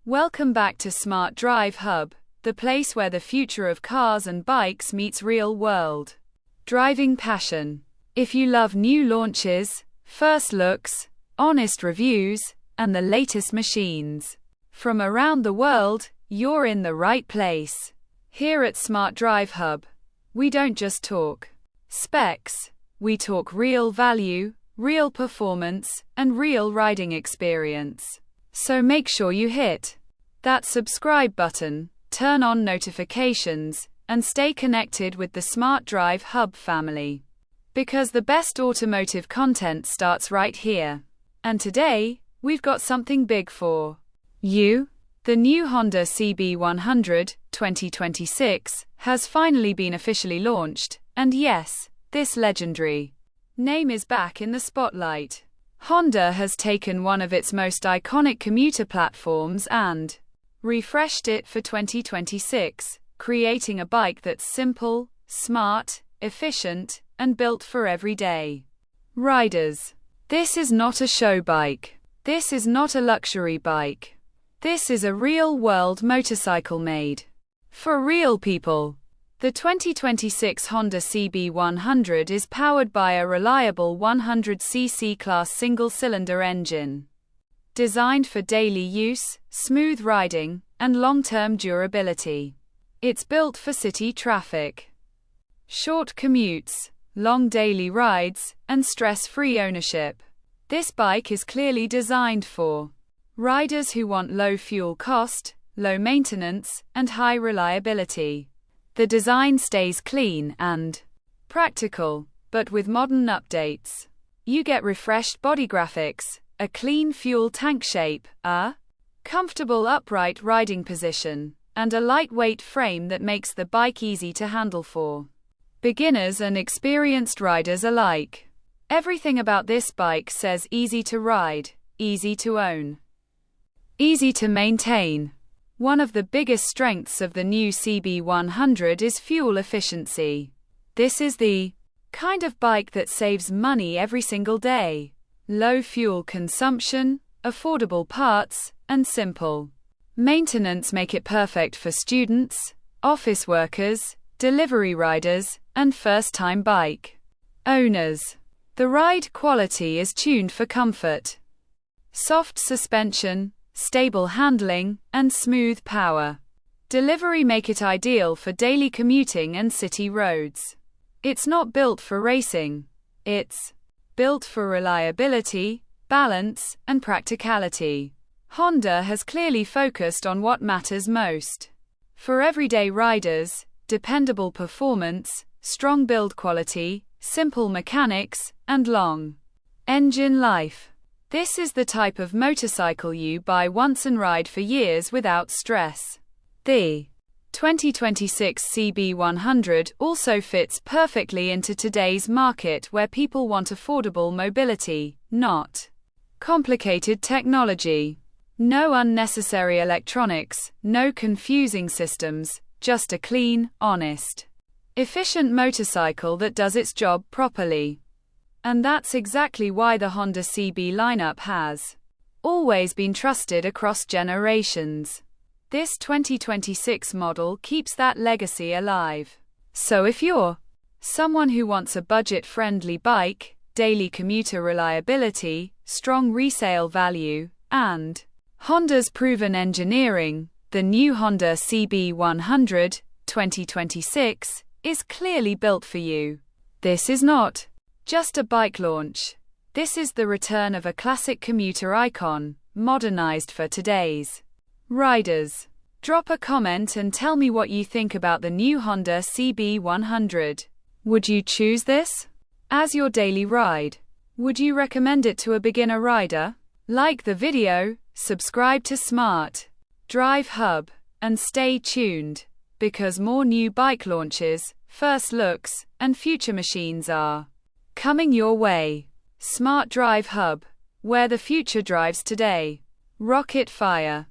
Welcome back to Smart Drive Hub, the place where the future of cars and bikes meets real-world driving passion. If you love new launches, first looks, honest reviews, and the latest machines from around the world, you're in the right place. Here at Smart Drive Hub, we don't just talk specs, we talk real value, real performance, and real riding experience. So make sure you hit that subscribe button, turn on notifications, and stay connected with the Smart Drive Hub family. Because the best automotive content starts right here. And today, we've got something big for you. The new Honda CB100 2026 has finally been officially launched, and yes, this legendary name is back in the spotlight. Honda has taken one of its most iconic commuter platforms and refreshed it for 2026, creating a bike that's simple, smart, efficient, and built for everyday riders. This is not a show bike. This is not a luxury bike. This is a real-world motorcycle made for real people. The 2026 Honda CB100 is powered by a reliable 100cc class single-cylinder engine, designed for daily use, smooth riding, and long-term durability. It's built for city traffic, short commutes, long daily rides, and stress-free ownership. This bike is clearly designed for riders who want low fuel cost, low maintenance, and high reliability. The design stays clean and practical, but with modern updates. You get refreshed body graphics, a clean fuel tank shape, a comfortable upright riding position, and a lightweight frame that makes the bike easy to handle for beginners and experienced riders alike. Everything about this bike says easy to ride, easy to own, easy to maintain. One of the biggest strengths of the new CB100 is fuel efficiency. This is the kind of bike that saves money every single day. Low fuel consumption, affordable parts, and simple maintenance make it perfect for students, office workers, delivery riders, and first-time bike owners. The ride quality is tuned for comfort, soft suspension, stable handling, and smooth power delivery make it ideal for daily commuting and city roads. It's not built for racing. It's built for reliability, balance, and practicality. Honda has clearly focused on what matters most. For everyday riders, dependable performance, strong build quality, simple mechanics, and long engine life. This is the type of motorcycle you buy once and ride for years without stress. The 2026 CB100 also fits perfectly into today's market where people want affordable mobility, not complicated technology. No unnecessary electronics, no confusing systems, just a clean, honest, efficient motorcycle that does its job properly. And that's exactly why the Honda CB lineup has always been trusted across generations. This 2026 model keeps that legacy alive. So if you're someone who wants a budget-friendly bike, daily commuter reliability, strong resale value, and Honda's proven engineering, the new Honda CB100 2026 is clearly built for you. This is not just a bike launch. This is the return of a classic commuter icon, modernized for today's riders. Drop a comment and tell me what you think about the new Honda CB100. Would you choose this as your daily ride? Would you recommend it to a beginner rider? Like the video, subscribe to Smart Drive Hub, and stay tuned, because more new bike launches, first looks, and future machines are coming your way. Smart Drive Hub, where the future drives today. Rocket fire.